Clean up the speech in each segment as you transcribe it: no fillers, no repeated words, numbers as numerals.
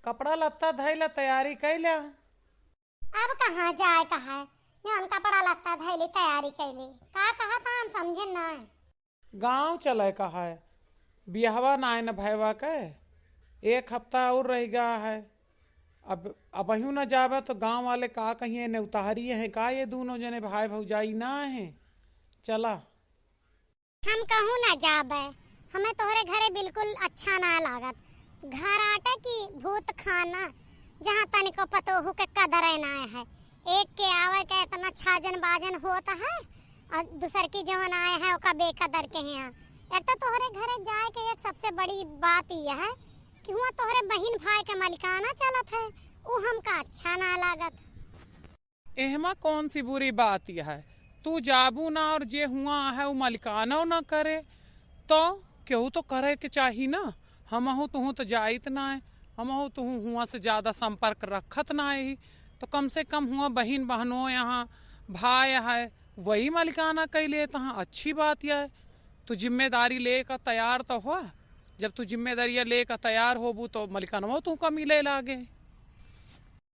कपड़ा लत्ता धइला तैयारी कैला। अब कहाँ जाए कहा है हम कपड़ा लत्ता धैली तैयारी कैली का कहा था हम समझे ना। गांव चले कहा है, बिहवा नाय न भैवा के 1 हफ्ता और रह गया है। अब अहियों न जावे तो गांव वाले का कहिए ने उतारी है का ये दोनों जने भाई भौजाई ना है। चला हम कहूँ ना जाबे, हमें तोहरे घरे बिल्कुल अच्छा ना लागत। घर आटे की भूत खाना जहाँ तनिको पतोहू के कदर ना है। एक के आवे के इतना छाजन बाजन होता है और दूसर की जवन आए है ओका बेकदर के यहाँ। एक तो तोहरे घरे जाए के एक सबसे बड़ी बात यह है कि हुआ तोहरे बहन भाई के मलिकाना चलत है, वो हमका अच्छा ना लागत। एहमा कौन सी बुरी बात यह है, तू जाबू ना और जे हुआ है वो मलिकाना ना करे तो क्यों तो करे के चाहिए ना। हमहू तुहू तो जाइत ना है, हमहू तुहू हुआ से ज्यादा संपर्क रखत ना है, तो कम से कम हुआ बहन बहनों यहाँ भाई है वही मलिकाना कई ले तहाँ अच्छी बात यह है। तू जिम्मेदारी लेकर तैयार तो हो, जब तू जिम्मेदारियां लेकर तैयार होबू तो मलिकानवा तू का मिले लागे।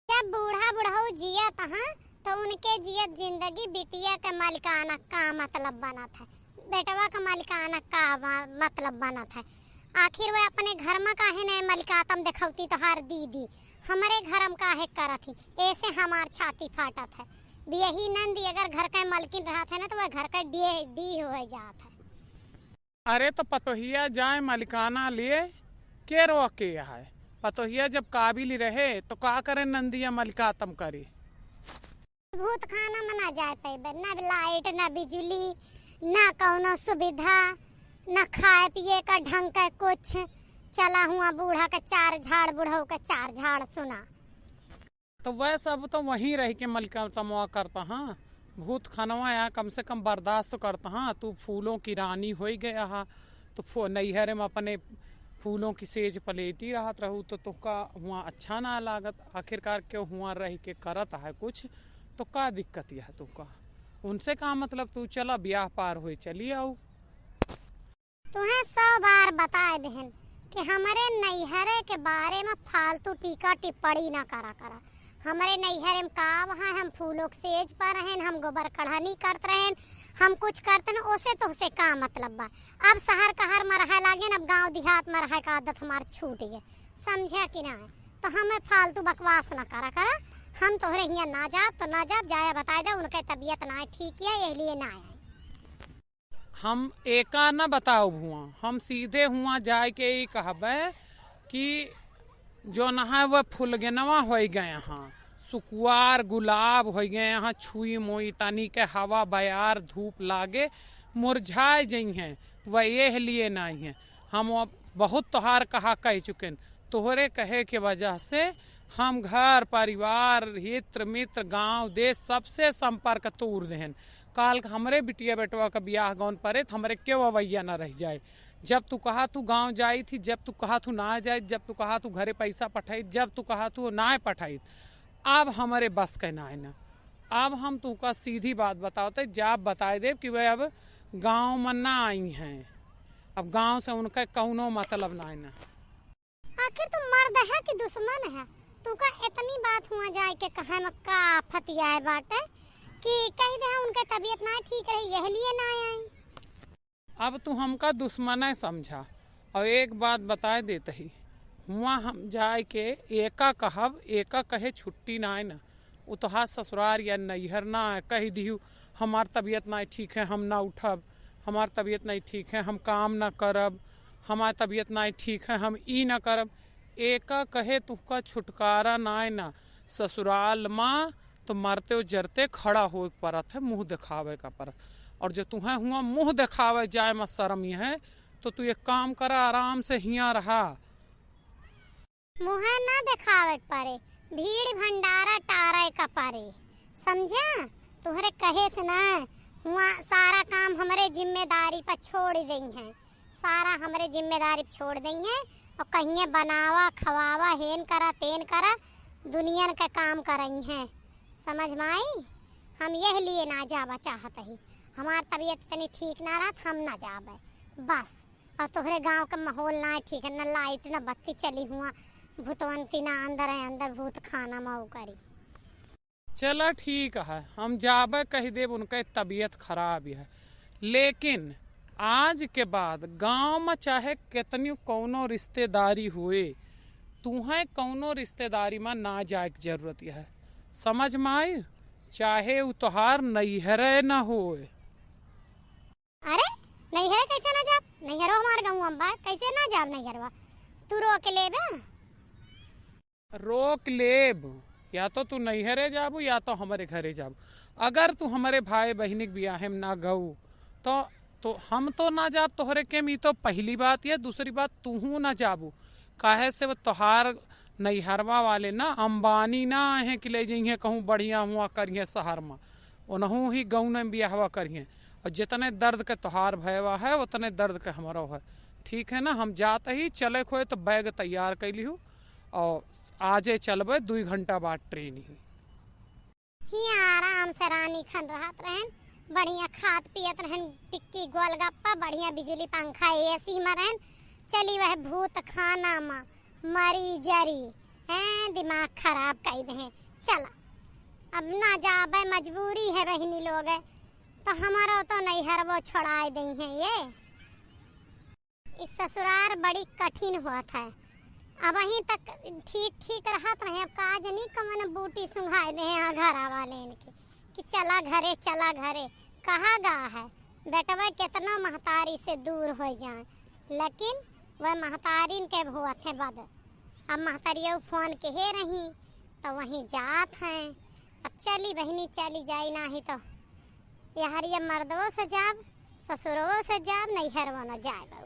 जब बूढ़ा बुढ़ऊ जिया तहाँ तो उनके जियत जिंदगी बिटिया के मलिकाना का मतलब बना था, बेटवा का मलिकाना का मतलब बना था। आखिर वो अपने घर में काहे ने मलिकातम दिखौती तो हर दीदी हमारे घर में काहे करत थी, ऐसे हमार छाती फाटत है। यही नंदी अगर घर का मलकिन रहा था ना तो वह घर का डी हो जात है। अरे तो पतोहिया जाए मलिकाना लिए के रोके है, पतोहिया जब काबिल रहे तो का करे नंदिया मलिकातम करे। भूत खाना में ना जाए पेबे, ना लाइट ना बिजली ना कौनो सुविधा ना खाए पिए का ढंग का कुछ। चला हुआ बूढ़ा का 4 झाड़ बुढ़ऊ का 4 झाड़ सुना। तो वह सब तो वहीं रह के मलिकातमवा करता। हाँ भूत खानवा यहाँ कम से कम बर्दाश्त तो करता। हाँ तू फूलों की रानी हो गया हा, तो नैहरे में अपने फूलों की सेज पलेटी रहत रहू तो तुका हुआ अच्छा ना लागत। आखिरकार क्यों हुआ रह के करत है कुछ तो का दिक्कत यह तुका उनसे का मतलब। तू चला ब्याह पार हो चली आओ। तुम्हें 100 बार बताए देहन कि हमारे नैहरे के बारे में फालतू टीका टिप्पणी ना करा। हमारे नैहरे में का वहाँ हम फूलों के सेज पर रहें, हम गोबर कढ़ानी करते रहें, हम कुछ करते न ओसे तो उसे का मतलब बा। अब शहर कहर में रह लागे अब गांव देहात में रह का आदत हमार छूट गए, समझे कि ना। तो हमें फालतू बकवास ना करा। हम तोहरे यहाँ ना जाब तो ना जाब, जाया बता दे उनके तबीयत ना ठीक है इसलिए ना आए। हम एका न बताओ हुआ, हम सीधे हुआ जाए के ही कहबे कि जो नहा वह फुलगनवा हो गए यहाँ, सुकुआर गुलाब हो गए यहाँ, छुई मोई तनी के हवा बयार धूप लागे मुरझाए जई हैं वह ये लिए नहीं है। हम बहुत तोहार कहा कह चुके, तोहरे कहे के वजह से हम घर परिवार हित्र मित्र गांव देश सबसे संपर्क तोड़ देहन। काल हमरे बिटिया बेटवा का ब्याह गौन परे तो हमरे क्यों अवैया न रह जाए। जब तू कहा तू गांव जाई थी, जब तू कहा तू ना जाए, जब तू कहा तू घरे पैसा पठाई, जब तू कहा तू ना पठाई, अब हमारे बस के ना है ना। अब हम तू का सीधी बात बताते जब बताए दे कि वह अब गांव में ना आई हैं, अब गांव से उनका कौनो मतलब ना है ना। आखिर तू मर्द है कि दुश्मन है, तू का इतनी बात हुआ जाए के कहे में का फतिया है बाटे कि कह दे उनके तबीयत ना ठीक रही यह लिए ना आई। अब तू हमका दुश्मन है समझा। और एक बात बताए देते ही हुआ हम जाए के एका कहब एका कहे छुट्टी ना है ना, उतहा ससुरार या नैहर ना कह दिहू हमार तबीयत ना ठीक है हम ना उठब, हमार तबीयत नहीं ठीक है हम काम ना करब, हमार तबीयत नहीं ठीक है हम ई ना करब। एका कहे तुका छुटकारा ना है ना। ससुराल माँ तो मरते जरते खड़ा हो परत है, मुंह दिखावे का परत। और जो तुम्हें हुआ मुंह दिखावे जाए मत शर्म ये है तो तू एक काम करा आराम से हिया रहा। मुँह ना दिखावे परे, भीड़ भंडारा टारे का परे, समझा। तुहरे कहे से ना हुआ सारा काम हमारे जिम्मेदारी पर छोड़ दें हैं, सारा हमारे जिम्मेदारी पर छोड़ देंगे और कहीं बनावा खवावा हेन करा तेन करा दुनिया का काम करें हैं, समझ में आई। हम यह लिए ना जावा चाहत ही, हमार तबीयत इतनी ठीक ना रहा हम ना जाबे बस। और तोहरे गांव का माहौल ना ठीक है, ना लाइट ना बत्ती चली हुआ, भूतवंती ना अंदर है, अंदर भूत खाना माऊ करी। चला ठीक है, हम जाबे कह देब उनका तबीयत खराब है, लेकिन आज के बाद गांव में चाहे कितनी कौनो रिश्तेदारी हुए, तुम्हें कौनो रिश्तेदारी में ना जाए की जरूरत है, समझ में आई? चाहे उ तोहार नैहरे न होए। अरे नैहर कैसे ना जाब? नैहरो हमार गाँव में बा, कैसे ना जाब नैहरवा? तू रोक लेबे? रोक लेब, या तो तू नैहरे जाबू या तो हमारे घरे जाबू। अगर तू हमारे भाई बहनिक बियाहे में ना गऊ तो हम तो ना जाब तोहरे के मी, तो पहली बात ये। दूसरी बात तूहू ना जाबू, काहे से वो तोहार नैहरवा वाले ना अंबानी ना है कि ले जाइए कहूँ बढ़िया हुआ करिए शहर में, उनहू ही गाँव में बियाहवा करिए। और जितने दर्द के तोहार भयवा है उतने दर्द के हमारा है, ठीक है ना? हम जाते ही चले खोए तो बैग तैयार कैली हूँ और आजे चलबे, 2 घंटा बाद ट्रेन ही आराम से रानी खन रहत रहन, बढ़िया खात पियत रहन, टिक्की गोलगप्पा, बढ़िया बिजली पंखा एसी में रहन। चली वह भूत खाना में मरी जरी हैं, दिमाग खराब कर दे। चला अब ना जाबे, मजबूरी है बहनी लोग है, तो हमारा तो नैहर वो छोड़ा दी है। ये इस ससुराल बड़ी कठिन हुआ था, अब वहीं तक ठीक ठीक रहत रहे। अब काज नहीं कमन बूटी सुंघाए दे यहाँ घर वाले इनके कि चला घरे चला घरे। कहाँ गा है बेटवा कितना महतारी से दूर हो जाए, लेकिन वह महतारीन के हुआ थे बद। अब महतारिया फोन के हे रही तो वहीं जात हैं। अब चली बहनी चली जाई, ना ही तो यार ये मर्दों से जाब, ससुरों से जाब, नैहर न जाए।